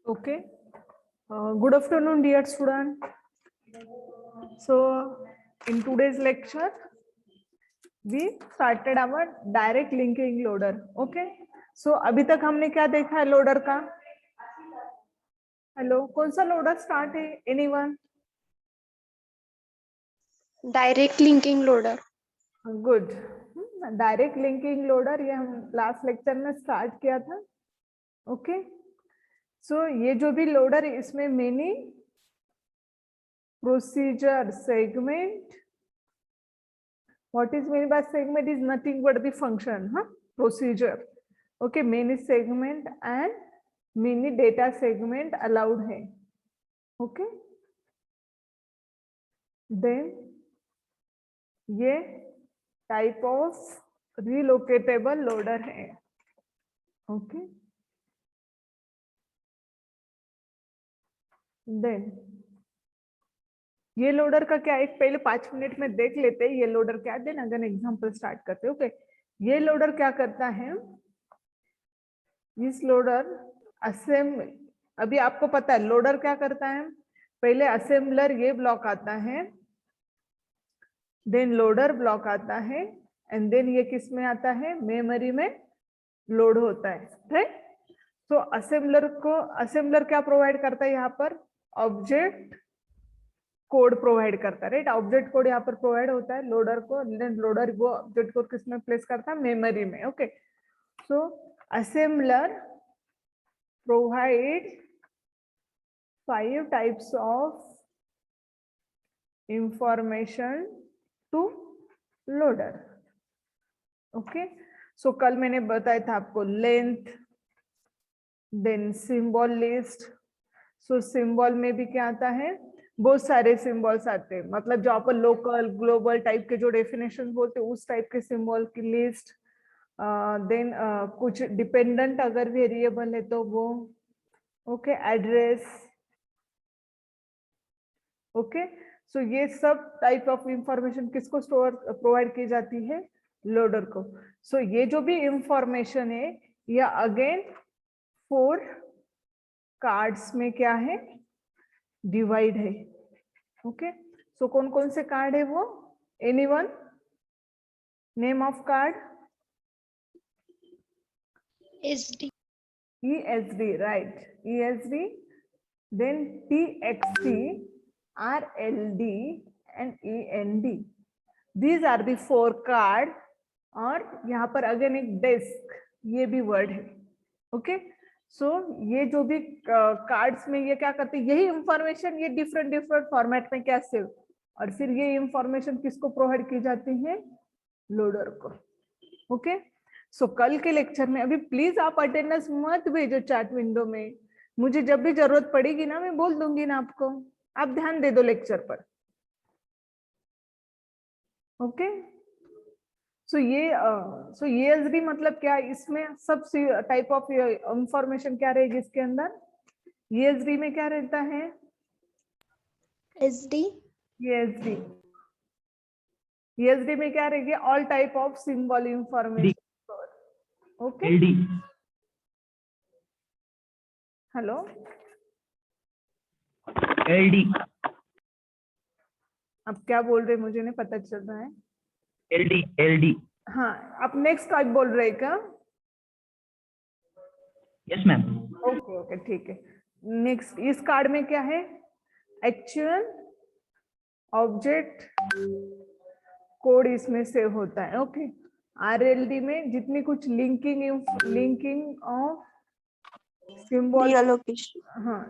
Okay. Good afternoon, dear student. So, in today's lecture, we started our direct linking loader. Okay. So, अभी तक हमने क्या देखा है लोडर का? हेलो, कौन सा लोडर स्टार्ट है? Anyone? Direct linking loader. Good. Direct linking loader ये हम लास्ट लेक्चर में स्टार्ट किया था। ओके। सो ये जो भी लोडर है इसमें many procedure segment, what is meant by segment is nothing but the function, procedure. Okay, many segment and many data segment allowed है. Okay, then ये type of relocatable loader है. Okay, then ये loader का क्या, एक पहले 5 minute में देख लेते हैं ये लोडर क्या, देन अगर एग्जांपल स्टार्ट करते हैं। ओके, ये लोडर क्या करता है, इस लोडर असेंबल, अभी आपको पता है लोडर क्या करता है, पहले असेंबलर ये ब्लॉक आता है, देन लोडर ब्लॉक आता है, एंड देन ये किस में आता है, मेमोरी में लोड होता है, राइट। तो असेंबलर क्या प्रोवाइड करता है यहाँ पर, ऑब्जेक्ट कोड प्रोवाइड करता है, राइट। ऑब्जेक्ट कोड यहाँ पर प्रोवाइड होता है लोडर को, देन लोडर वो ऑब्जेक्ट कोड किस में प्लेस करता है, मेमोरी में। Okay, so assembler provide 5 types of information to loader. Okay, so कल मैंने बताया था आपको length, then symbol list. So symbol में भी क्या आता है, बहुत सारे सिंबल्स आते हैं, मतलब जो आप लोकल ग्लोबल टाइप के जो डेफिनेशन बोलते हैं उस टाइप के सिंबल की लिस्ट, देन कुछ डिपेंडेंट अगर वेरिएबल है तो वो, ओके, एड्रेस। ओके, सो ये सब टाइप ऑफ इंफॉर्मेशन किसको स्टोर प्रोवाइड की जाती है, लोडर को। सो ये जो भी इंफॉर्मेशन है या अगेन 4 कार्ड्स में क्या है, डिवाइड है। ओके, सो कौन कौन से कार्ड है वो, anyone, name of card, SD, ESD, right, ESD, then TXT, RLD and END. These are the 4 card, और यहाँ पर अगेन एक डेस्क, ये भी वर्ड है। ओके, सो ये जो भी कार्ड्स में ये क्या करते हैं, यही इंफॉर्मेशन ये डिफरेंट फॉर्मेट में क्या सेव, और फिर ये इंफॉर्मेशन किसको प्रोवाइड की जाती है, लोडर को। ओके, सो कल के लेक्चर में, अभी प्लीज आप अटेंडेंस मत भेजो चैट विंडो में, मुझे जब भी जरूरत पड़ेगी ना मैं बोल दूंगी ना आपको, आप ध्यान दे दो लेक्चर पर। ओके, सो ये ESD मतलब क्या, इसमें सब टाइप ऑफ इंफॉर्मेशन क्या रहेगी इसके अंदर, ESD में क्या रहता है, एसडी, ESD में क्या रहेगी, all type of symbol information. Okay, hello, LD, आप क्या बोल रहे मुझे नहीं पता चल रहा है। LD। हाँ, आप नेक्स्ट टाइप बोल रहे क्या, यस मैम। ओके ओके ठीक है। नेक्स्ट इस कार्ड में क्या है, एक्चुअल ऑब्जेक्ट कोड इसमें सेव होता है। ओके, आरएलडी में जितनी कुछ लिंकिंग ऑफ सिंबल, Reallocation. हाँ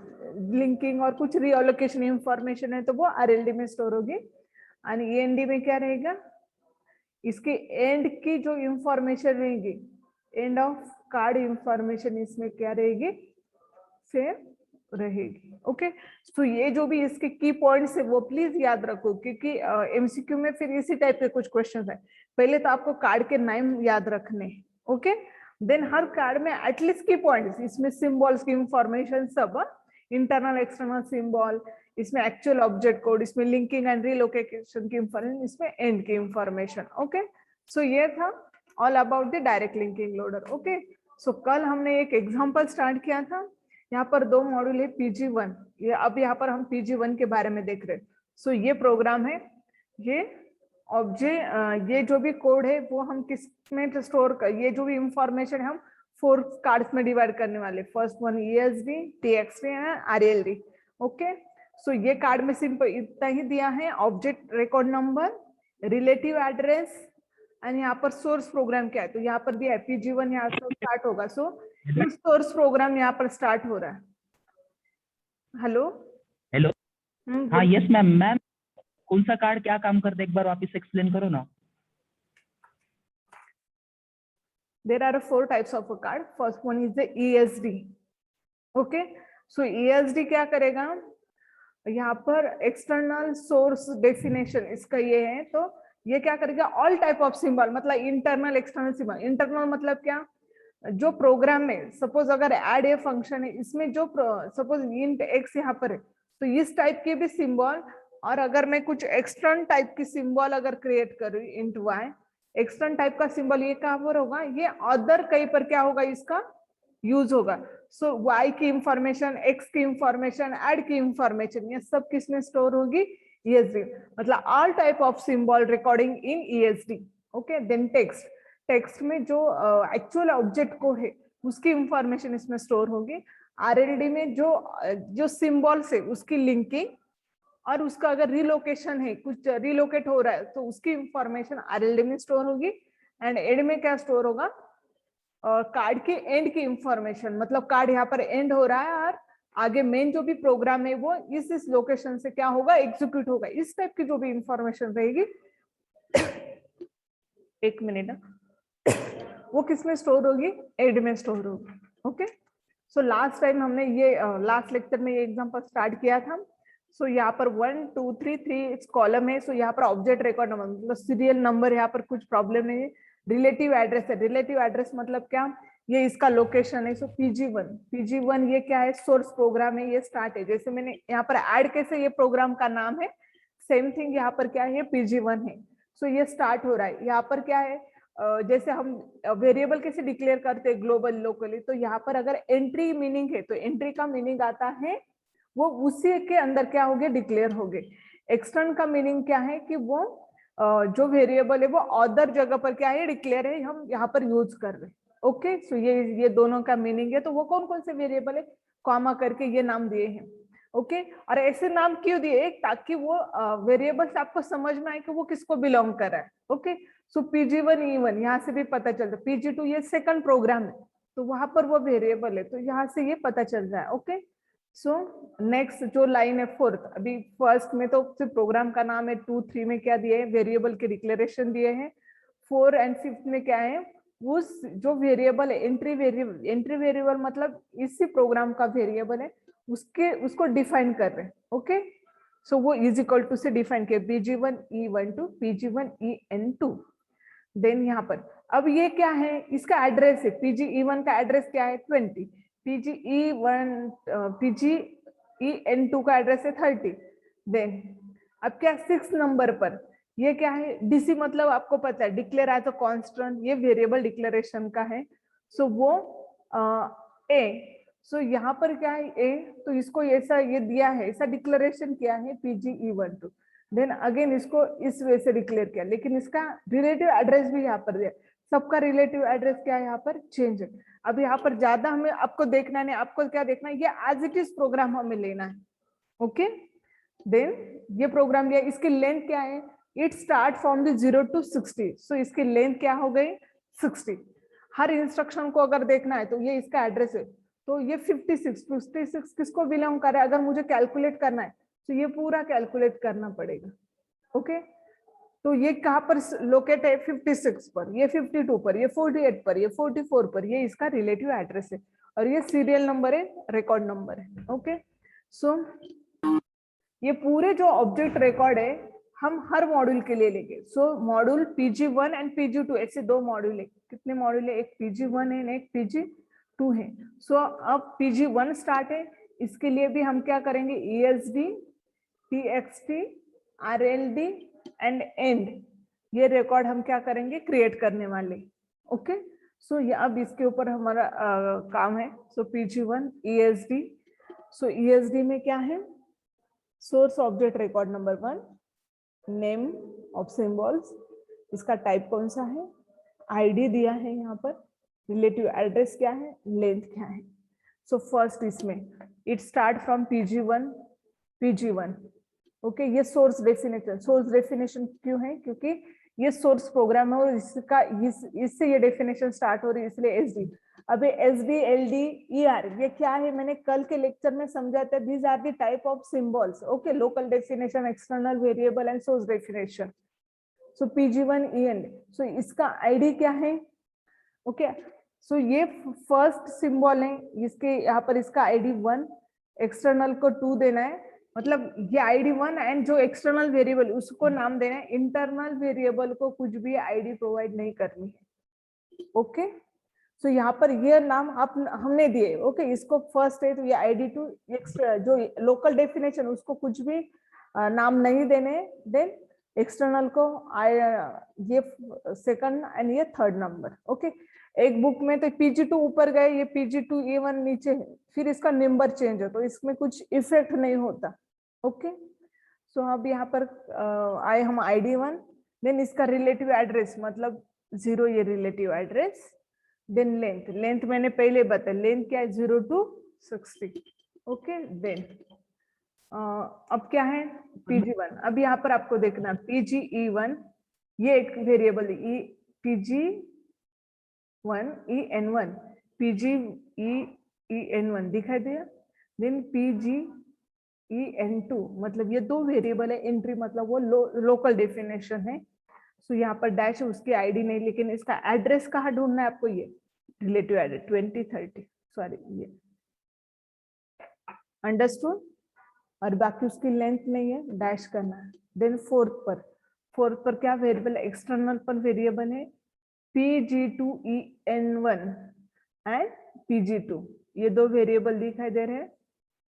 लिंकिंग और कुछ रीअलोकेशन इंफॉर्मेशन है तो वो आरएलडी में स्टोर होगी। और ईएनडी में क्या रहेगा, इसके एंड की जो इंफॉर्मेशन रहेगी, एंड ऑफ कार्ड इंफॉर्मेशन इसमें क्या रहेगी, सेव रहेगी। ओके, तो ये जो भी इसके की पॉइंट्स है वो प्लीज याद रखो, क्योंकि एमसीक्यू में फिर इसी टाइप के कुछ क्वेश्चन है। पहले तो आपको कार्ड के नाम याद रखने, ओके, देन हर कार्ड में एटलीस्ट की पॉइंट्स, इसमें सिंबल्स की इंफॉर्मेशन सब, इंटरनल एक्सटर्नल सिंबल, इसमें एक्चुअल ऑब्जेक्ट कोड, इसमें लिंकिंग एंड रिलोकेशन की इंफॉर्मेशन, इसमें एंड की इंफॉर्मेशन। ओके, सो ये था all about the direct linking loader. Okay, so कल हमने एक एग्जांपल स्टार्ट किया था, यहाँ पर 2 मॉड्यूल है PG1, ये अब यहाँ पर हम PG1 के बारे में देख रहे हैं। सो ये प्रोग्राम है, ये ऑब्जेक्ट, ये जो भी कोड है वो हम किस में स्टोर कर, ये जो भी इंफॉर्मेशन है हम 4 कार्ड्स में डिवाइड करने वाले। First one ESD, TXT and RLD। Okay, so ये कार्ड में सिंपल इतना ही दिया है, object record number, relative address and यहाँ पर सोर्स प्रोग्राम क्या है, तो यहाँ पर दिया है PG1, यहाँ से स्टार्ट होगा। सो सोर्स प्रोग्राम यहाँ पर स्टार्ट हो रहा है। हेलो हेलो, हाँ यस मैम। मैम कौन सा कार्ड क्या काम करता है, एक बार वापस एक्सप्लेन करो ना। There are 4 types of a card. First one is the ESD. Okay, so ESD क्या करेगा, यहाँ पर एक्सटर्नल सोर्स डेफिनेशन इसका ये है, तो ये क्या करेगा, ऑल टाइप ऑफ सिंबल, मतलब इंटरनल एक्सटर्नल सिंबल। इंटरनल मतलब क्या, जो प्रोग्राम में सपोज अगर ऐड ए फंक्शन है, इसमें जो सपोज इंट एक्स यहाँ पर है, तो इस टाइप के भी सिंबल, और अगर मैं कुछ एक्सटर्नल टाइप की सिंबल अगर क्रिएट करूँ इंट वाई, एक्सटर्नल टाइप का सिंबल, ये कहाँ पर होगा, ये अदर कहीं पर क्या होगा, इसका यूज होगा। सो y की इंफॉर्मेशन, x की इंफॉर्मेशन, ऐड की इंफॉर्मेशन, ये सब किसमें स्टोर होगी, ESD, मतलब all type of symbol recording in ESD। Okay, then text, text में जो एक्चुअल ऑब्जेक्ट को है उसकी इंफॉर्मेशन इसमें स्टोर होगी। RLD में जो सिंबल्स है उसकी लिंकिंग, और उसका अगर रिलोकेशन है, कुछ रिलोकेट हो रहा है तो उसकी इंफॉर्मेशन RLD में स्टोर होगी। एंड एंड में क्या स्टोर होगा, कार्ड के एंड की इंफॉर्मेशन, मतलब कार्ड यहाँ पर एंड हो रहा है और आगे मेन जो भी प्रोग्राम है वो इस लोकेशन से क्या होगा, एग्जीक्यूट होगा। इस टाइप की जो भी इंफॉर्मेशन रहेगी, एक मिनट, वो किस में स्टोर होगी, एंड में स्टोर होगी। ओके, सो लास्ट टाइम हमने ये लास्ट लेक्चर में ये एग्जांपल स्टार्ट किया था। सो यहाँ पर 1 2 3 3 कॉलम है। सो यहाँ पर ऑब्जेक्ट रिकॉर्ड नंबर मतलब सीरियल नंबर, यहाँ पर कुछ प्रॉब्लम नहीं है। रिलेटिव एड्रेस है, रिलेटिव एड्रेस मतलब क्या, ये इसका लोकेशन है। सो PG1 ये क्या है, सोर्स प्रोग्राम है, ये स्टार्ट है। जैसे मैंने यहाँ पर ऐड कैसे ये प्रोग्राम का नाम है, सेम थिंग यहाँ पर क्या है, PG1 है। सो ये स्टार्ट हो रहा है। यहाँ पर क्या है, जैसे हम वेरिएबल कैसे डिक्लेयर करते हैं ग्लोबल लोकली, तो यहाँ पर अगर एंट्री मीनिंग है तो एंट्री का मीनिंग आता है वो उसी के अंदर क्या होगे, डिक्लेयर होगे। एक्सटर्न का मीनिंग क्या है कि वो जो वेरिएबल है वो अदर जगह पर क्या है, डिक्लेयर है, हम यहाँ पर यूज कर रहे हैं। ओके, सो ये दोनों का मीनिंग है। तो वो कौन कौन से वेरिएबल है, कॉमा करके ये नाम दिए हैं। ओके, और ऐसे नाम क्यों दिए, ताकि वो वेरिएबल्स आपको समझ में आए कि वो किसको बिलोंग कर रहा है। ओके, सो PG1 E1 यहाँ से भी पता चलता है, PG2 ये सेकंड प्रोग्राम है तो वहां पर वो वेरिएबल है, तो यहाँ से ये पता चल रहा है। ओके, सो नेक्स्ट जो लाइन है फोर्थ, अभी फर्स्ट में तो सिर्फ प्रोग्राम का नाम है, 2 3 में क्या दिए है, वेरिएबल के डिक्लेरेशन दिए हैं। 4 एंड 5 में क्या है, उस जो वेरिएबल है, एंट्री वेरिएबल मतलब इसी प्रोग्राम का वेरिएबल है, उसको डिफाइन कर रहे हैं। ओके, सो वो इज इक्वल टू से डिफाइन किया, PG1 E1 to PG1 EN2। Then यहाँ पर अब ये क्या है, इसका एड्रेस है, PG1 का एड्रेस क्या है, 20, PG EN2 का एड्रेस है 30। देन अब क्या, 6 नंबर पर ये क्या है, DC मतलब आपको पता है, डिक्लेयर एज अ कांस्टेंट, ये वेरिएबल डिक्लेरेशन का है। सो वो A, सो यहाँ पर क्या है A, तो इसको ऐसा ये दिया है, ऐसा डिक्लेरेशन किया है PG E12। देन अगेन इसको इस वे से डिक्लेयर किया, लेकिन इसका रिलेटिव एड्रेस भी यहाँ पर दिया, सबका रिलेटिव एड्रेस क्या है यहाँ पर चेंज है। अब यहाँ पर ज्यादा हमें आपको देखना नहीं, आपको क्या देखना है, ये एज इट इज प्रोग्राम हमें लेना है। ओके, देन ये प्रोग्राम लिया, इसकी लेंथ क्या है, it start from the 0 to 60, सो इसकी लेंथ क्या हो गई 60। हर इंस्ट्रक्शन को अगर देखना है तो ये इसका एड्रेस है, तो ये 56 किसको बिलोंग कर रहा है, अगर मुझे कैलकुलेट करना है तो ये पूरा कैलकुलेट करना पड़ेगा। ओके, तो ये कहाँ पर लोकेट है 56 पर, ये 52 पर, ये 48 पर, ये 44 पर, ये इसका रिलेटिव एड्रेस है, और ये सीरियल नंबर है, रिकॉर्ड नंबर है। ओके, सो ये पूरे जो ऑब्जेक्ट रिकॉर्ड है हम हर मॉड्यूल के लिए लेंगे। सो मॉड्यूल PG1 एंड PG2 ऐसे दो मॉड्यूल है। कितने मॉड्यूल है, एक PG1 है एक PG2 है। सो अब PG1 स्टार्ट है, इसके लिए भी हम क्या करेंगे, ESD, TXT, RLD and and, ये रिकॉर्ड हम क्या करेंगे, क्रिएट करने वाले। ओके, सो ये अब इसके ऊपर हमारा काम है। सो PG1 ESD, सो ESD में क्या है, source object record number 1, name of symbols, इसका टाइप कौन सा है, आईडी दिया है यहाँ पर, रिलेटिव एड्रेस क्या है, लेंथ क्या है। सो फर्स्ट इसमें it start from PG1। Okay, ये सोर्स डेफिनेशन क्यों है, क्योंकि ये सोर्स प्रोग्राम है और इसका इससे ये डेफिनेशन स्टार्ट हो रही है, इसलिए SD। अबे SD, LD, ER ये क्या है, मैंने कल के लेक्चर में समझा था, these are the type of symbols. Okay, local definition, external variable and source definition. So PG1 EN, so इसका ID क्या है। ओके, सो ये फर्स्ट सिंबल है, इसके यहाँ पर इसका ID 1, एक्सटर्नल को 2 देना है, मतलब ये ID 1 एंड जो एक्सटर्नल वेरिएबल उसको नाम देना है, इंटरनल वेरिएबल को कुछ भी ID प्रोवाइड नहीं करनी है। ओके, सो यहाँ पर ये नाम आप हमने दिए। ओके, इसको फर्स्ट है तो ये ID2, जो लोकल डेफिनेशन उसको कुछ भी नाम नहीं देने, देन एक्सटर्नल को ये सेकंड एंड ये थर्ड नंबर। ओके, एक बुक में तो PG2 ऊपर गए, ये PG2 A1 नीचे है, फिर इसका नंबर चेंज है तो इसमें कुछ इफेक्ट नहीं होता। ओके, सो अब यहाँ पर आए हम ID1, देन इसका रिलेटिव एड्रेस मतलब 0, ये रिलेटिव एड्रेस, देन लेंथ मैंने पहले बताया, लेंथ क्या है 0 to 60। ओके, देन अब क्या है PG1। अब यहाँ पर आपको देखना PGE1, ये एक वेरिएबल PG1 EN1, PGEN1 दिखाई दिया, देन PGEN2, मतलब ये दो वेरिएबल है, एंट्री मतलब वो लोकल डेफिनेशन है। सो यहाँ पर डैश है, उसकी आईडी नहीं, लेकिन इसका एड्रेस कहाँ ढूंढना है आपको, ये रिलेटिव एड्रेस 2030, सॉरी ये अंडरस्टूड, और बाकी उसकी लेंथ नहीं है, डैश करना है। देन फोर्थ पर क्या वेरिएबल, एक्सटर्नल पर वेरिएबल है PG2EN1 एंड PG2, ये दो वेरिएबल दिखाई दे रहे हैं।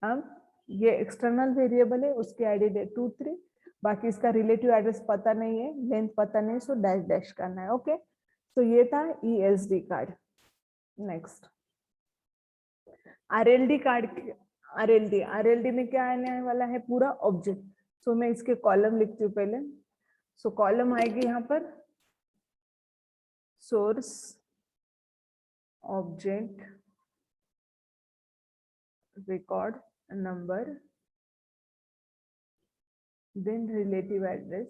अब ये एक्सटर्नल वेरिएबल है, उसकी आईडी दे 2 3, बाकी इसका रिलेटिव एड्रेस पता नहीं है, लेंथ पता नहीं, सो डैश डैश करना है। ओके, तो ये था ESD card. Next RLD card, RLD में क्या आने वाला है, पूरा ऑब्जेक्ट। सो मैं इसके कॉलम लिखती हूँ पहले। सो कॉलम आएगी यहाँ पर source object record number, then relative address,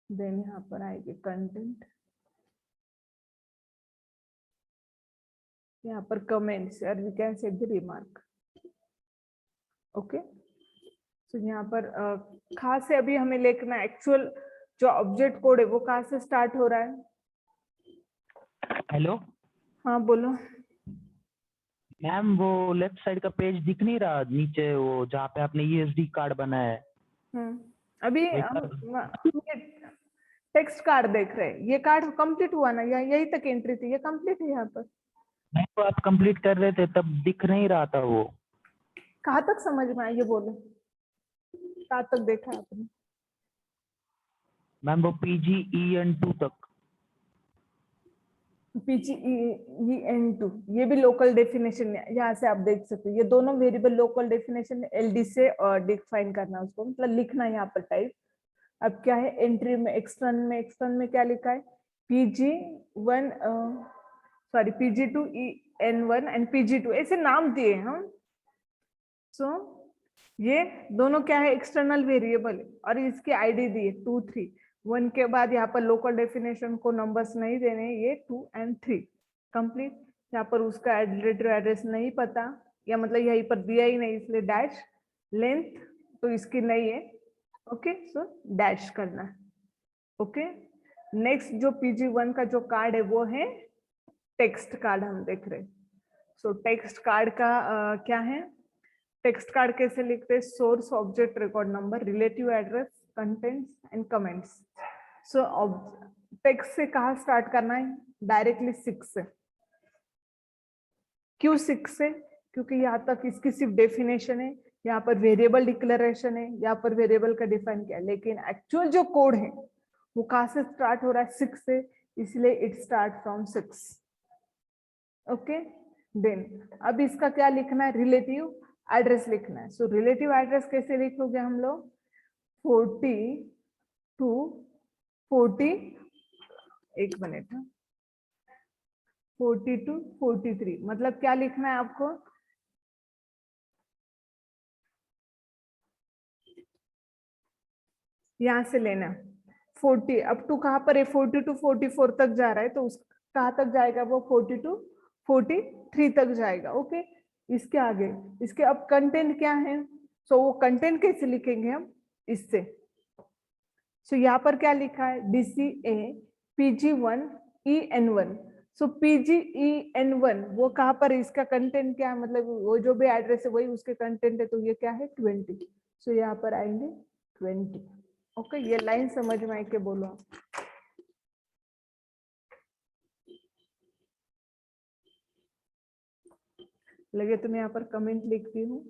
then यहाँ पर आएगी कंटेंट, यहाँ पर कमेंट्स और we can set the remark. Okay, तो यहाँ पर खास से अभी हमें लिखना एक्चुअल जो ऑब्जेक्ट कोड है वो कहाँ से स्टार्ट हो रहा है। हेलो हाँ बोलो। मैम, वो लेफ्ट साइड का पेज दिख नहीं रहा नीचे, वो जहाँ पे आपने ESD कार्ड बनाया है। अभी हम टेक्स्ट कार्ड देख रहे हैं, ये कार्ड कंप्लीट हुआ ना, यही तक एंट्री थी, ये कंप्लीट है यहाँ पर। नहीं, तो आप कंप्लीट कर रहे थे तब दिख नहीं रहा था वो। कहाँ तक समझ में आया ये बोलो, कहाँ तक देखा आपने। मैम वो PGEN2 तक। PGEN2 ये भी लोकल डेफिनेशन है, यहाँ से आप देख सकते हो ये दोनों वेरिएबल लोकल डेफिनेशन LD से डिफाइन करना उसको, मतलब लिखना यहाँ पर टाइप। अब क्या है एंट्री में एक्सटर्न में क्या लिखा है PG1 sorry PG2EN1 and PG2 ऐसे नाम दिए हम। सो ये दोनों क्या है एक्सटर्नल वेरिएबल और इसकी आईडी दी है 2 3 1 के बाद यहाँ पर लोकल डेफिनेशन को नंबर्स नहीं देने, ये 2 and 3 कंप्लीट। यहाँ पर उसका रिलेटिव एड्रेस नहीं पता, या मतलब यहीं पर दिया ही नहीं इसलिए डैश। लेंथ तो इसकी नहीं है, ओके सो डैश करना है। ओके नेक्स्ट जो PG1 का जो कार्ड है वो है टेक्स्ट कार्ड हम देख रहे हैं। सो टेक्स्ट कार्ड का क्या है, टेक्स्ट कार्ड कैसे लिखते हैं, source object record number relative address contents and comments. So text से कहाँ स्टार्ट करना है, डायरेक्टली 6 से। क्यों 6 से, क्योंकि यहाँ तक इसकी सिर्फ डेफिनेशन है, यहाँ पर वेरिएबल डिक्लेरेशन है, यहाँ पर वेरिएबल का डिफाइन किया, लेकिन एक्चुअल जो कोड है वो कहाँ से स्टार्ट हो रहा है 6 से, इसलिए it start from 6। Okay then अब इसका क्या लिखना है, रिलेटिव एड्रेस लिखना है। सो रिलेटिव एड्रेस कैसे लिखोगे हम लोग, 40 to 40 एक मिनट 40 to 43 मतलब क्या लिखना है आपको, यहां से लेना 40 अप टू कहां पर है 40 to 44 तक जा रहा है, तो उस कहां तक जाएगा वो 40 to 43 तक जाएगा। ओके इसके आगे इसके अब कंटेंट क्या है, सो वो कंटेंट कैसे लिखेंगे हम इससे। सो यहाँ पर क्या लिखा है DCA PG1EN1। सो PGEN1 वो कहाँ पर है, इसका कंटेंट क्या है, मतलब वो जो भी एड्रेस है वही उसके कंटेंट है, तो ये क्या है 20। सो यहाँ पर आएंगे 20। ओके ये लाइन समझ में आई के बोलो आप। लगे तो मैं यहाँ पर कमेंट लिखती हूँ।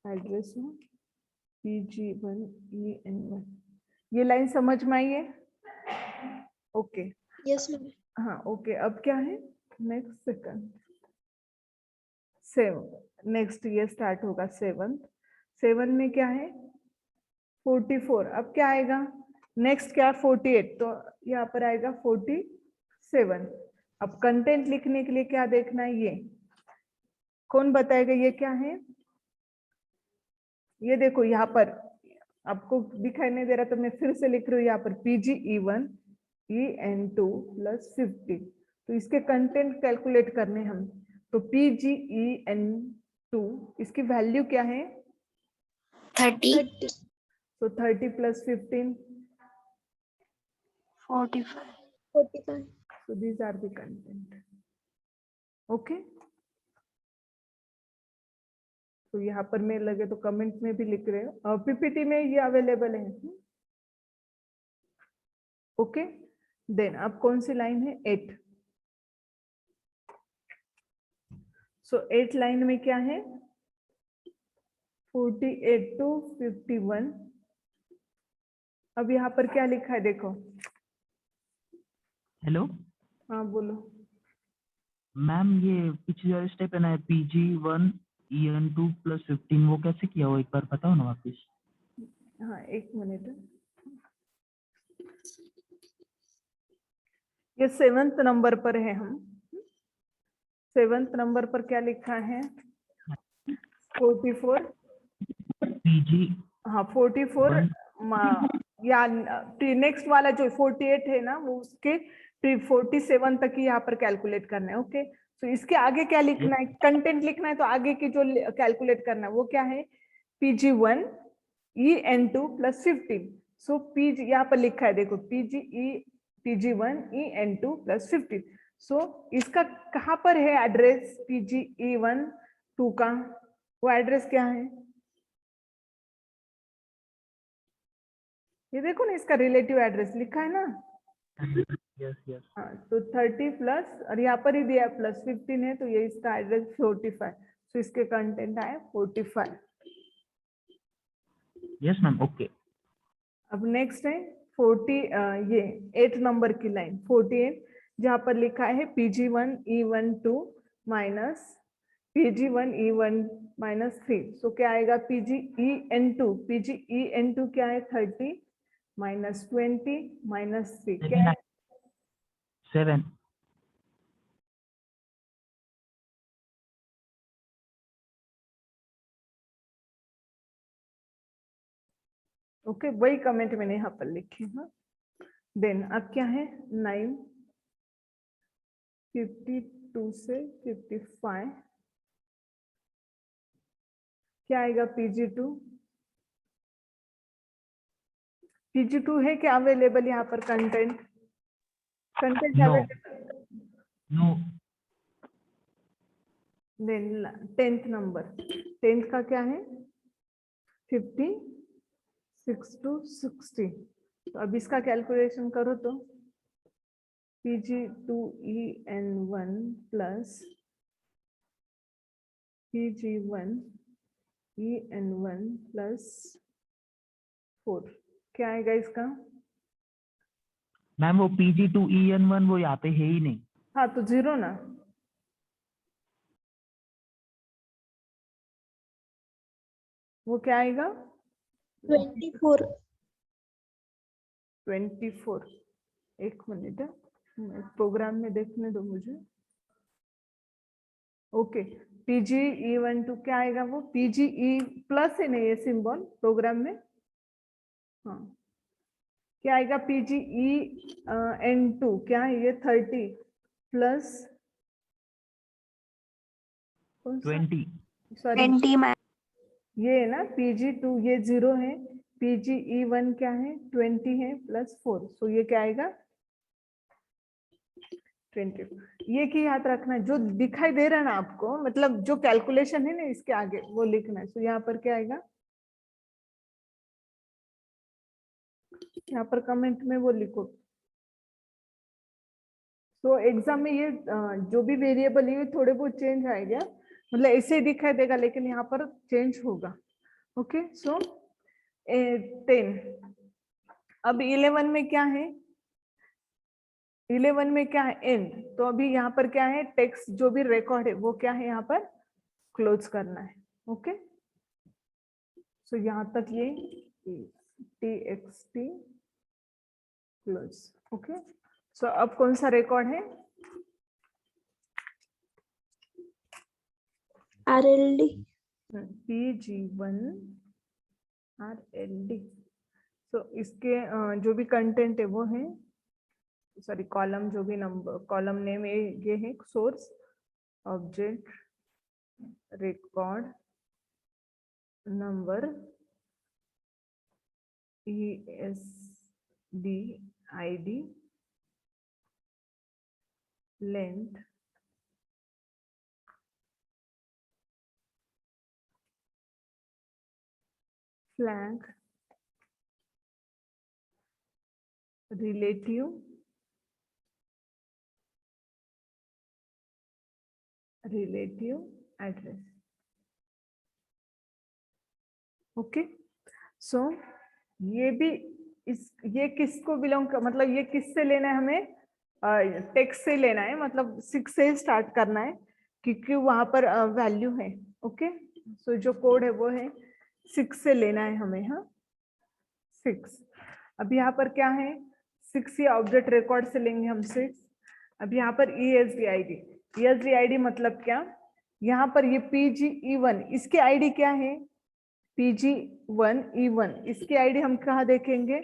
एड्रेस में PG1EN1 ये लाइन समझ में आई है, ओके Yes, ma'am. हाँ ओके। अब क्या है नेक्स्ट सेकंड 7 नेक्स्ट ये स्टार्ट होगा 7 में क्या है 44। अब क्या आएगा नेक्स्ट क्या 48, तो यहाँ पर आएगा 47। अब कंटेंट लिखने के लिए क्या देखना है, ये कौन बताएगा ये क्या है, ये देखो यहाँ पर आपको दिखाई नहीं दे रहा तो मैं फिर से लिख रही हूँ यहाँ पर PGE1EN2 + 50। तो इसके कंटेंट कैलकुलेट करने हम, तो PGEN2 इसकी वैल्यू क्या है 30. तो 30 + 15 45. 45. so these are the content। Okay तो यहाँ पर मैं लगे तो कमेंट में भी लिख रहे हो, PPT में ये अवेलेबल है। ओके देन अब कौन सी लाइन है 8। सो 8 लाइन में क्या है 48 to 51। अब यहाँ पर क्या लिखा है देखो, हेलो हाँ बोलो। मैम, ये पीछे जो स्टेप है ना PG1EN2 + 15 वो कैसे किया हो, एक बार बताओ ना वापस। हाँ एक मिनट, ये 7th नंबर पर है, हम 7th नंबर पर क्या लिखा है 44 PG हाँ 44 या नेक्स्ट वाला जो 48 है ना वो उसके 47 तक ही यहाँ पर कैलकुलेट करना है। ओके तो इसके आगे क्या लिखना है, कंटेंट लिखना है, तो आगे की जो कैलकुलेट करना है वो क्या है PG1EN2 + 15। सो PG यहाँ पर लिखा है देखो PG1EN2 + 15। सो इसका कहाँ पर है एड्रेस PGE1 2 का, वो एड्रेस क्या है ये देखो ना, इसका रिलेटिव एड्रेस लिखा है ना। यस यस हाँ तो 30 प्लस और यहाँ पर ही दिया +15 है, तो ये इसका एड्रेस 45। तो इसके कंटेंट आए 45। Yes ma'am okay. अब नेक्स्ट है 40 ये 8 नंबर की लाइन 48 जहां पर लिखा है Pg1E12 माइनस Pg1E1 माइनस 3। सो क्या आएगा Pgen2 क्या है 30 माइनस 20 माइनस 3 क्या है 7। ओके वही कमेंट मैंने यहाँ पर लिखे। हाँ देन अब क्या है 9 52 से 55 क्या आएगा Pg2 है क्या अवेलेबल यहाँ पर content no available. No then 10th number 10th का क्या है 56 to 60। तो अब इसका कैलकुलेशन करो तो Pg2En1 प्लस Pg1En1 प्लस 4 क्या आएगा इसका। मैम वो Pg2En1 वो यहाँ पे है ही नहीं। हाँ तो 0 ना वो क्या आएगा 24 24। एक मिनट प्रोग्राम में देखने दो मुझे। ओके Pge12 क्या आएगा वो Pge प्लस है नहीं ये सिंबल प्रोग्राम में। हाँ क्या आएगा Pgen2 क्या है ये 30 प्लस 20 सॉरी 20 ये है ना Pg2 ये 0 है Pge1 क्या है 20 है प्लस 4। सो ये क्या आएगा 20। ये की याद रखना है जो दिखाई दे रहा है ना आपको मतलब जो कैलकुलेशन है ना इसके आगे वो लिखना है। सो यहाँ पर क्या आएगा यहाँ पर कमेंट में वो लिखो। तो एग्जाम में ये जो भी वेरिएबल है थोड़े बहुत चेंज आएगा मतलब ऐसे ही दिखाई देगा लेकिन यहाँ पर चेंज होगा। ओके सो 10 अब 11 में क्या है 11 में क्या है n। तो अभी यहाँ पर क्या है टेक्स्ट जो भी रिकॉर्ड है वो क्या है यहाँ पर क्लोज करना है। ओके सो यहाँ तक ये txt क्लोज। ओके सो अब कौन सा रिकॉर्ड है RLD Pg1 RLD। तो इसके जो भी कंटेंट है वो है सॉरी कॉलम जो भी नंबर कॉलम नेम ये है source object record number ESD ID length flag relative address. Okay so ये भी ये किसको बिलोंग कर मतलब ये किससे लेना है हमें टेक्स्ट से लेना है मतलब 6 से स्टार्ट करना है क्योंकि वहां पर वैल्यू है। ओके सो जो कोड है वो है 6 से लेना है हमें। हाँ 6 अब यहाँ पर क्या है 6 ये ऑब्जेक्ट रिकॉर्ड से लेंगे हम 6। अब यहाँ पर ESD ID मतलब क्या यहाँ पर ये Pge1 इसकी आईडी क्या है Pg1E1 इसकी आईडी हम कहाँ देखेंगे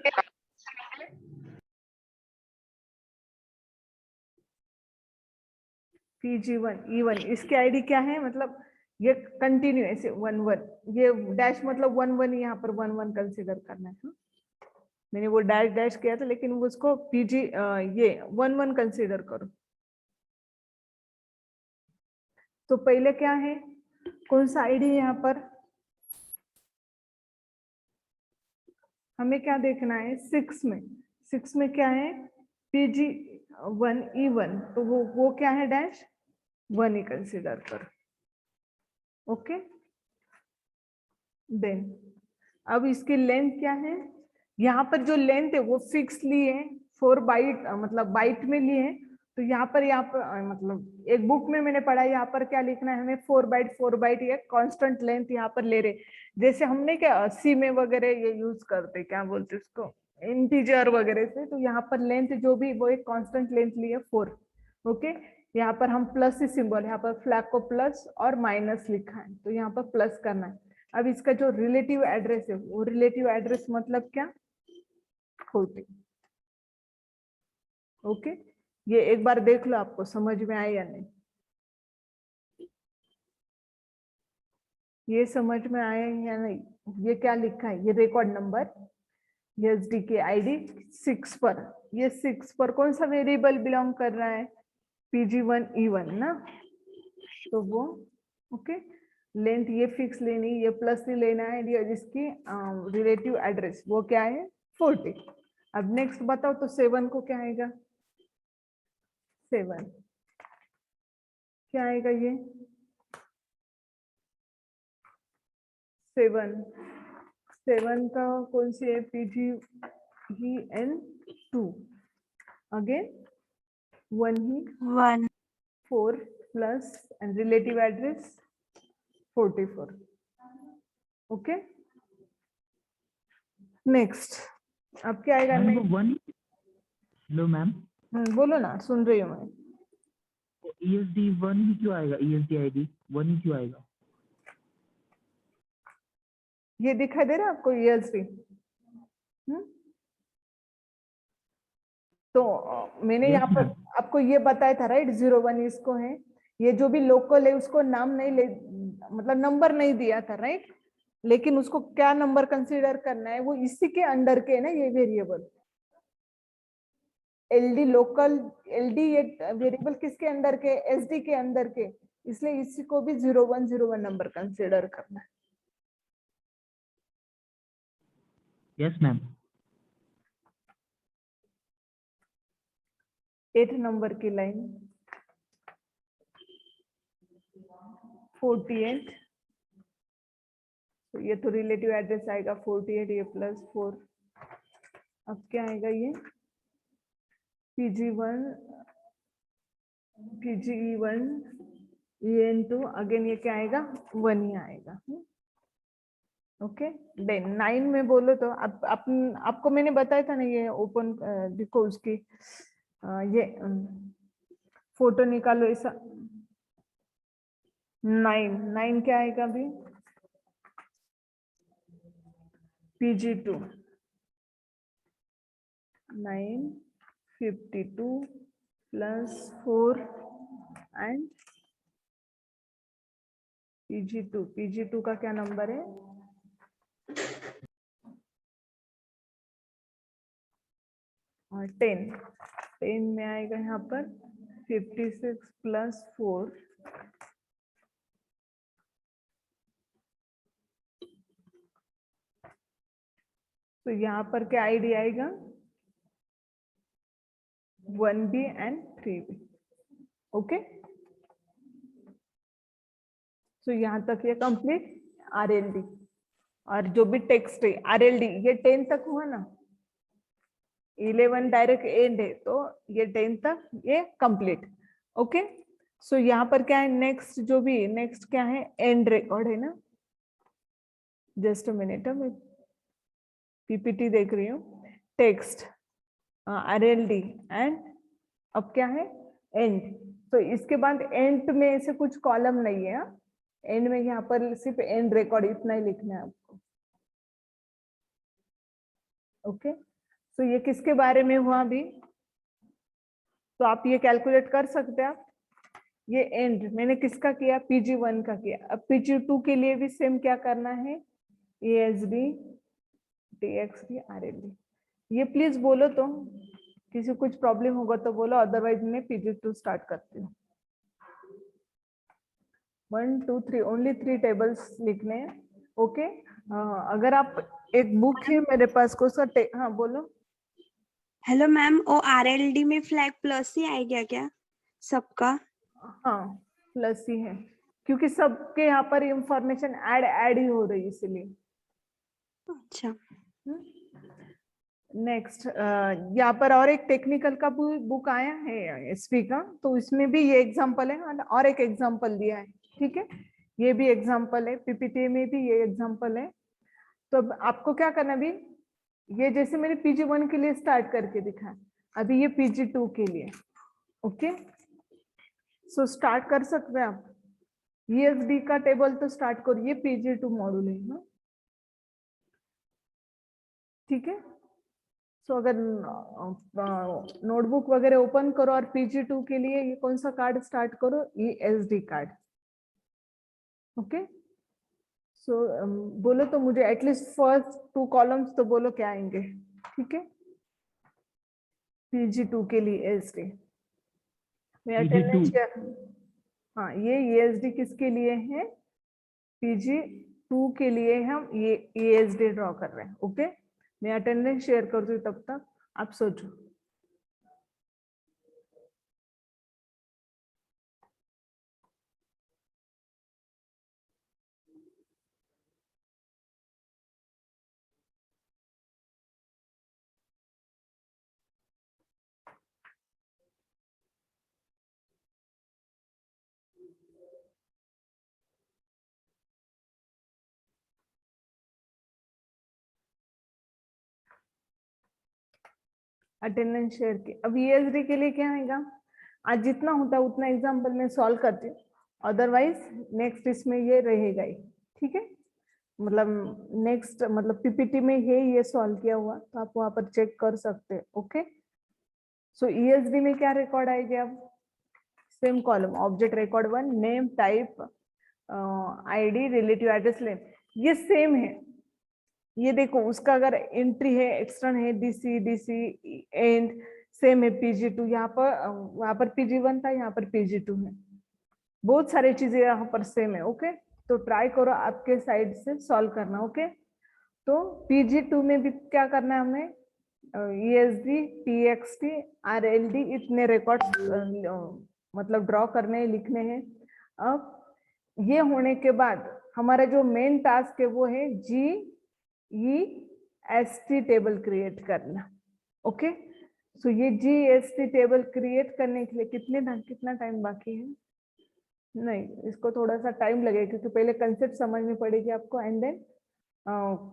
Pg1E1 इसकी आईडी क्या है मतलब ये कंटिन्यू ऐसे 1 ये डैश मतलब 1 यहाँ पर 1 कंसिडर करना है। हाँ? मैंने वो डैश किया था लेकिन उसको ये 1 कंसिडर करो। तो पहले क्या है कौन सा आईडी है यहाँ पर हमें क्या देखना है 6 में क्या है Pg1E1 तो वो क्या है डैश 1 ही कंसिडर कर। ओके देन अब इसकी लेंथ क्या है यहाँ पर जो लेंथ है वो फिक्स लिए है, 4 बाइट मतलब बाइट में लिए है। तो यहाँ पर मतलब एक बुक में मैंने पढ़ा, यहाँ पर क्या लिखना है हमें, 4 बाइट ये कांस्टेंट लेंथ यहाँ पर ले रहे। जैसे हमने क्या 80 में वगैरह ये यूज करते, क्या बोलते उसको, इंटीजर वगैरह से। तो यहाँ पर लेंथ जो भी वो एक कांस्टेंट लेंथ लिए 4। ओके, यहाँ पर हम प्लस ही सिंबल, यहाँ पर फ्लैग को प्लस और माइनस लिखा है, तो यहाँ पर प्लस करना है। अब इसका जो रिलेटिव एड्रेस है, वो रिलेटिव एड्रेस मतलब क्या, 40। ओके, ये एक बार देख लो, आपको समझ में आया या नहीं, ये समझ में आया या नहीं। ये क्या लिखा है, ये रिकॉर्ड नंबर, एसडी के आईडी 6 पर, ये 6 पर कौन सा वेरिएबल बिलोंग कर रहा है, PG1 E1 ना, तो वो ओके। लेंथ ये फिक्स लेनी, ये प्लस ही लेना है, ये जिसकी रिलेटिव एड्रेस वो क्या है 40। अब नेक्स्ट बताओ, तो 7 को क्या आएगा, 7 क्या आएगा, ये 7 का कौन सी है, PGN2 again 1 he 1. 4 plus and relative address 44। Okay, next अब क्या आएगा, मैम वो 1, हेलो मैम, बोलो ना, सुन रही हूँ मैं। ESD 1 ही क्यों आएगा, ESD ID 1 ही क्यों आएगा? ये दिखाई दे रहा है आपको ESD? तो मैंने यहाँ पर आपको ये बताया था राइट, 01 इसको है, ये जो भी लोकल है उसको नाम नहीं ले, मतलब नंबर नहीं दिया था राइट, लेकिन उसको क्या नंबर कंसीडर करना है, वो इसी के अंडर के है ना ये वेरिएबल, LD लोकल, LD ये वेरिएबल किसके अंदर के, SD के अंदर के, इसलिए इसी को भी 0101 नंबर कंसीडर करना है। Yes ma'am. 8 नंबर की लाइन 48, तो ये तो रिलेटिव एड्रेस आएगा 48, ये +4। अब क्या आएगा, ये PG1 PGE1 EN2 अगेन ये क्या आएगा 1 ही आएगा। ओके, देन 9 में बोलो तो आपको मैंने बताया था ना, ये ओपन देखो उसकी ये फोटो निकालो ऐसा। 9 क्या आएगा अभी, PG2 952 +4 एंड PG2 का क्या नंबर है, 10 में आएगा यहाँ पर 56 +4 तो यहाँ पर क्या आईडी आएगा 1B एंड 3B। ओके, तो यहाँ तक ये कंप्लीट RLD, और जो भी टेक्स्ट है RLD ये 10 तक हुआ ना, 11 डायरेक्ट एंड है, तो ये 10 तक ये कंप्लीट। ओके, सो यहाँ पर क्या है, नेक्स्ट जो भी नेक्स्ट क्या है, एंड रिकॉर्ड है ना, जस्ट अ मिनट, मैं PPT देख रही हूँ, टेक्स्ट RLD एंड अब क्या है एंड, तो इसके बाद एंड में ऐसे कुछ कॉलम नहीं है, एंड में यहाँ पर सिर्फ एंड रिकॉर्ड इतना ही लिखना है आपको। ओके, तो ये किसके बारे में हुआ अभी, तो आप ये कैलकुलेट कर सकते हैं आप, ये एंड मैंने किसका किया, PG1 का किया। अब PG2 के लिए भी सेम क्या करना है, ESD TXD RLD। ये प्लीज बोलो तो, किसी कुछ प्रॉब्लम होगा तो बोलो, अदरवाइज मैं PG2 स्टार्ट करती हूँ। 1 2 3 ओनली 3 टेबल्स लिखने हैं। ओके, अगर आप एक बुक है मेरे पास को उसका हाँ बोलो। हेलो मैम, वो RLD में फ्लैग प्लस ही आएगा क्या सबका? हाँ प्लस ही है, क्योंकि सबके यहाँ पर इंफॉर्मेशन ऐड ही हो रही है इसलिए। अच्छा, नेक्स्ट यहाँ पर और एक टेक्निकल का बुक आया है एसपी का, तो इसमें भी ये एग्जांपल है और एक एग्जांपल दिया है, ठीक है। ये भी एग्जांपल है, पीपीटी में भी ये एग्जांपल है। तो अब आपको क्या करना भी, ये जैसे मैंने PG1 के लिए स्टार्ट करके दिखा, अभी ये PG2 के लिए, ओके। सो स्टार्ट कर सकते हैं आप। ESD का टेबल तो स्टार्ट करो, ये PG2 मॉड्यूल है ना, ठीक है। सो अगर नोटबुक वगैरह ओपन करो और PG2 के लिए ये कौन सा कार्ड स्टार्ट करो, ESD कार्ड, ओके। सो बोलो तो मुझे एटलीस्ट फर्स्ट 2 कॉलम्स तो बोलो क्या आएंगे, ठीक है। PG2 के लिए ESD में अटेंडेंस, हाँ ये ESD किसके लिए है, PG2 के लिए हम ये ESD ड्रॉ कर रहे हैं, ओके। मैं अटेंडेंस शेयर कर दूँ, तब तक आप सोचो। अटेंडेंस शेयर की, अब ESD के लिए क्या आएगा, आज जितना होता है उतना एग्जाम्पल में सॉल्व करती हूँ, अदरवाइज नेक्स्ट इसमें ये रहेगा ही, ठीक है। मतलब नेक्स्ट मतलब PPT में ये सॉल्व किया हुआ, तो आप वहां पर चेक कर सकते हैं, ओके। सो ESD में क्या रिकॉर्ड आएगी, अब same column object record 1, name, type, ID, relative address, len, ये सेम है। ये देखो उसका अगर एंट्री है, एक्सटर्न है, DC एंड सेम है PG2, यहाँ पर वहां पर PG1 था, यहाँ पर PG2 है, बहुत सारी चीजें यहाँ पर सेम है, ओके। तो ट्राई करो आपके साइड से सॉल्व करना, ओके। तो PG2 में भी क्या करना है हमें, ESD, TXT, RLD इतने रिकॉर्ड्स मतलब ड्रॉ करने, लिखने हैं। अब ये होने के बाद हमारा जो मेन टास्क है वो है GEST टेबल क्रिएट करना, ओके। सो ये GEST टेबल क्रिएट करने के लिए कितना टाइम बाकी है, नहीं इसको थोड़ा सा टाइम लगेगा, क्योंकि पहले कंसेप्ट समझनी पड़ेगी आपको, एंड देन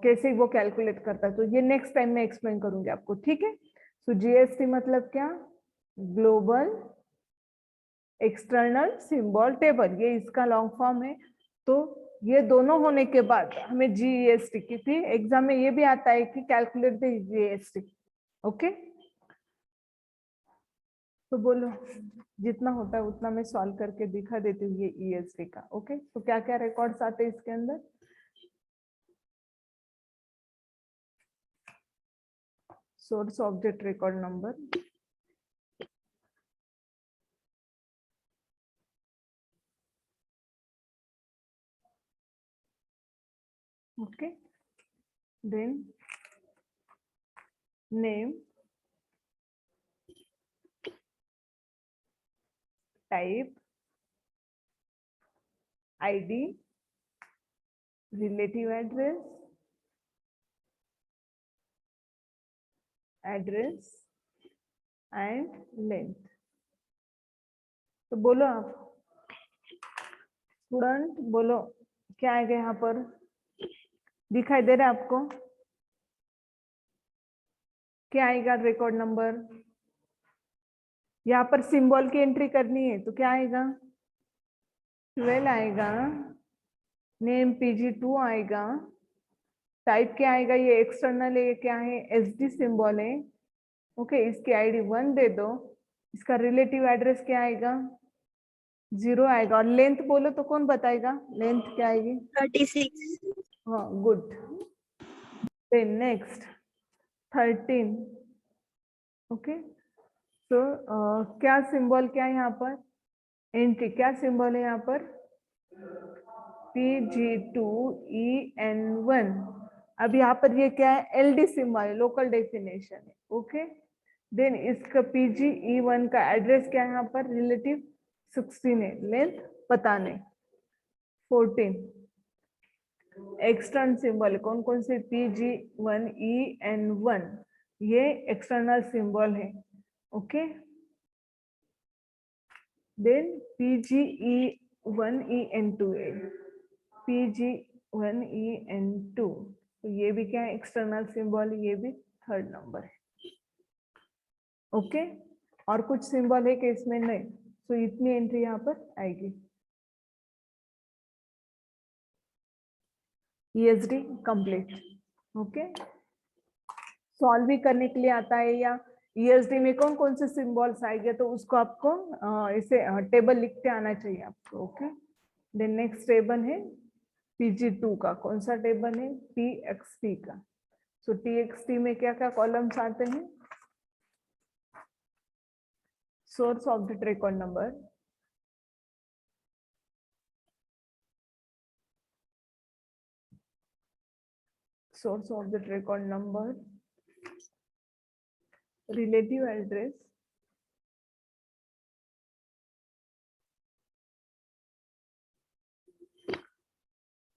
कैसे वो कैलकुलेट करता है, तो ये नेक्स्ट टाइम में एक्सप्लेन करूंगी आपको, ठीक है। सो GST मतलब क्या, ग्लोबल एक्सटर्नल सिंबल टेबल, ये इसका लॉन्ग फॉर्म है। तो ये दोनों होने के बाद हमें GEST की थी, एग्जाम में ये भी आता है कि कैलकुलेट द GST, ओके। तो बोलो जितना होता है उतना मैं सॉल्व करके दिखा देती हूँ ये ESD का, ओके। तो क्या क्या रिकॉर्ड्स आते हैं इसके अंदर, source object record number, okay, then name, type, ID, relative address and length। तो बोलो आप स्टूडेंट, बोलो क्या आएगा यहाँ पर, दिखाई दे रहा है आपको, क्या आएगा रिकॉर्ड नंबर, यहाँ पर सिंबल की एंट्री करनी है तो क्या आएगा, 12 आएगा, नेम PG2 आएगा, टाइप क्या आएगा, ये एक्सटर्नल है, क्या है SD सिंबल है, ओके। इसकी ID 1 दे दो, इसका रिलेटिव एड्रेस क्या आएगा, 0 आएगा, और लेंथ बोलो तो कौन बताएगा, लेंथ क्या आएगी, 36। हाँ गुड। Then next 13, okay. तो क्या सिंबल क्या है यहाँ पर, एंट्री क्या सिंबल है यहाँ पर, PG2EN1। अब यहाँ पर ये क्या है, LD सिंबल है, लोकल डेफिनेशन है, ओके। देन इसका PGE1 का एड्रेस क्या है यहाँ पर, रिलेटिव 16 है, लेंथ पता नहीं, 14 एक्सटर्न सिंबल कौन कौन से, PG1EN1, ये एक्सटर्नल सिंबल है, ओके। देन PGE1EN2A, PG1EN2, तो ये भी क्या है, एक्सटर्नल सिंबल, ये भी थर्ड नंबर है, ओके। और कुछ सिंबल है कि इसमें नहीं, तो इतनी एंट्री यहाँ पर आएगी। ESD complete, okay. सॉल्व भी करने के लिए आता है, या ESD में कौन कौन से सिंबल्स आएंगे तो उसको आपको इसे टेबल लिखते आना चाहिए आपको, ओके। देन नेक्स्ट टेबल है PG2 का, कौन सा टेबल है, TXT का। सो TXT में क्या क्या कॉलम्स आते हैं, source object record number, source object record number, relative address,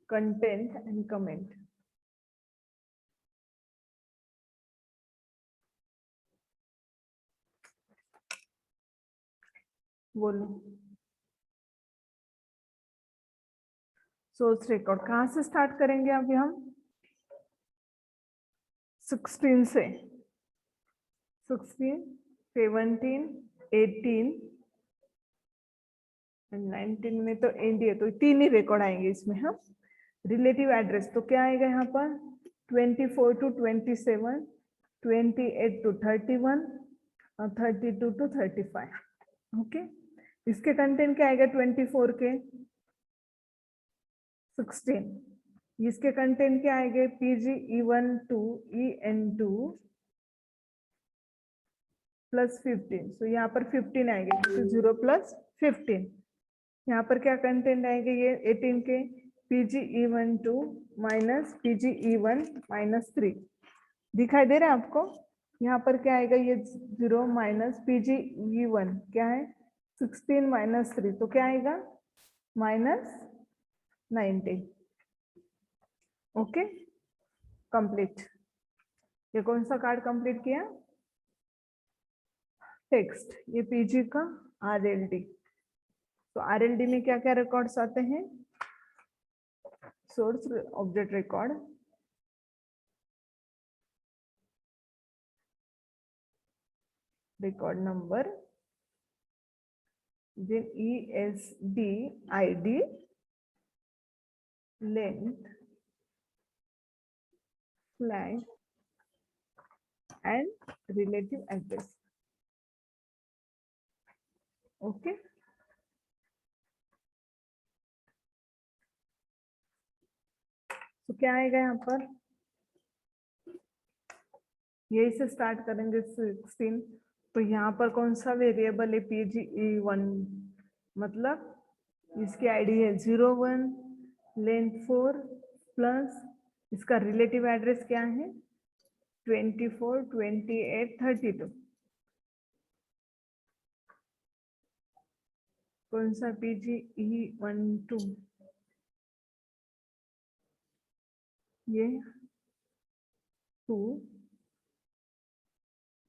content and comment. बोलो, सोर्स रिकॉर्ड कहाँ से स्टार्ट करेंगे अभी हम, 16 से, 16, 17, 18 and 19 में तो एंड है, तो 3 ही रिकॉर्ड आएंगे इसमें। हम रिलेटिव एड्रेस तो क्या आएगा यहाँ पर, 24 to 27, 28 to 31 और 32 to 35, ओके। इसके कंटेंट क्या आएगा, 24 के 16, इसके कंटेंट क्या आएंगे, PGE1 EN2 प्लस 15, सो यहाँ पर 15 आएंगे, 0 प्लस 15। यहाँ पर क्या कंटेंट आएंगे, ये 18 के PGE12 माइनस PGE1 माइनस 3, दिखाई दे रहा है आपको। यहाँ पर क्या आएगा, ये 0 माइनस PGE1 क्या है, 16 माइनस 3, तो क्या आएगा, माइनस 19, ओके। कंप्लीट, ये कौन सा कार्ड कंप्लीट किया, टेक्स्ट, ये PG का RLD। तो RLD में क्या क्या रिकॉर्ड्स आते हैं, source object record, record number, then ESD ID, length, flag and relative address, okay। तो क्या आएगा यहाँ पर, यही से स्टार्ट करेंगे 16, तो यहाँ पर कौन सा वेरिएबल है, PGE1, मतलब इसकी आईडी है 01, लेंथ 4 प्लस इसका रिलेटिव एड्रेस क्या है, 24, 28, 32, कौन सा PGE12, ये 2,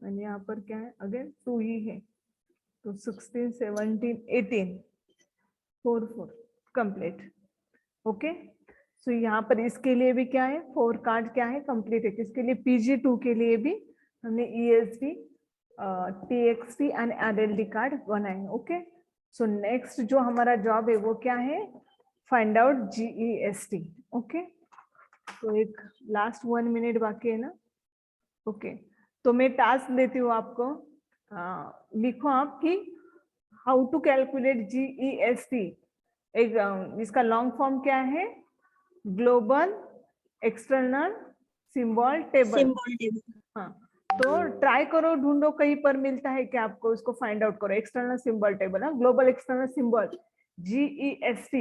और यहाँ पर क्या है, अगेन 2 ही है, तो 16, 17, 18, 4 4 कंप्लीट, ओके। सो यहाँ पर इसके लिए भी क्या है, 4 कार्ड क्या है, कंप्लीट है। किसके लिए, PG2 के लिए भी हमने ESD, TXT and RLD card बनाए, ओके। सो नेक्स्ट जो हमारा जॉब है वो क्या है, फाइंड आउट GEST, ओके। तो एक लास्ट 1 मिनट बाकी है ना, ओके। तो मैं टास्क देती हूँ आपको, लिखो आप कि हाउ टू कैलकुलेट GEST, एक इसका लॉन्ग फॉर्म क्या है, ग्लोबल एक्सटर्नल सिंबल टेबल, हाँ। तो ट्राई करो, ढूंढो कहीं पर मिलता है क्या आपको, उसको फाइंड आउट करो, एक्सटर्नल सिंबल टेबल, हाँ, ग्लोबल एक्सटर्नल सिंबल GEST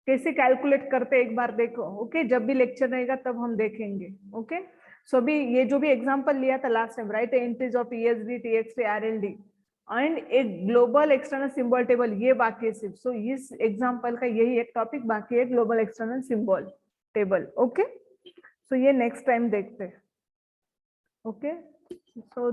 कैसे कैलकुलेट करते एक बार देखो, ओके। जब भी लेक्चर रहेगा तब हम देखेंगे, ओके। सो अभी ये जो भी एग्जांपल लिया था last time, right entries of ESD, TXT, RLD and एक ग्लोबल एक्सटर्नल सिंबल टेबल, ये बाकी है सिर्फ। सो इस एग्जांपल का यही एक टॉपिक बाकी है, global external symbol table, okay. So ये नेक्स्ट टाइम देखते हैं। Okay, so